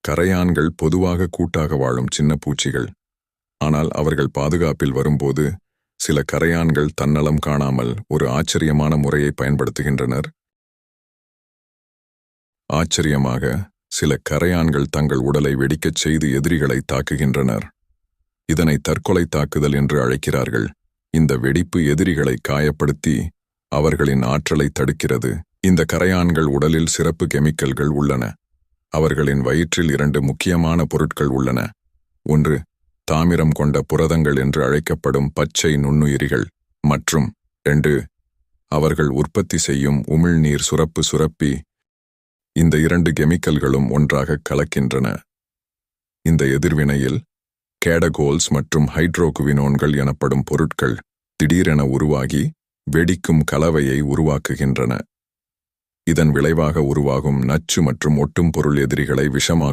கரையான்கள் பொதுவாக கூட்டாக வாழும் சின்ன பூச்சிகள். ஆனால் அவர்கள் பாதுகாப்பில் வரும்போது சில கரையான்கள் தன்னலம் காணாமல் ஒரு ஆச்சரியமான முறையை பயன்படுத்துகின்றனர். ஆச்சரியமாக, சில கரையான்கள் தங்கள் உடலை வெடிக்கச் செய்து எதிரிகளை தாக்குகின்றனர். இதனை தற்கொலை தாக்குதல் என்று அழைக்கிறார்கள். இந்த வெடிப்பு எதிரிகளை காயப்படுத்தி அவர்களின் ஆற்றலை தடுக்கிறது. இந்த கரையான்கள் உடலில் சிறப்பு கெமிக்கல்கள் உள்ளன. அவர்களின் வயிற்றில் 2 முக்கியமான பொருட்கள் உள்ளன. ஒன்று, தாமிரம் கொண்ட புரதங்கள் என்று அழைக்கப்படும் பச்சை நுண்ணுயிரிகள். மற்றும் 2, அவர்கள் உற்பத்தி செய்யும் உமிழ்நீர் சுரப்பி. இந்த 2 கெமிக்கல்களும் ஒன்றாக கலக்கின்றன. இந்த எதிர்வினையில் கேடகோல்ஸ் மற்றும் ஹைட்ரோகுவினோன்கள் எனப்படும் பொருட்கள் திடீரென உருவாகி வெடிக்கும் கலவையை உருவாக்குகின்றன. இதன் விளைவாக உருவாகும் நச்சு மற்றும் ஒட்டும் பொருள் எதிரிகளை விஷமாக்கும்.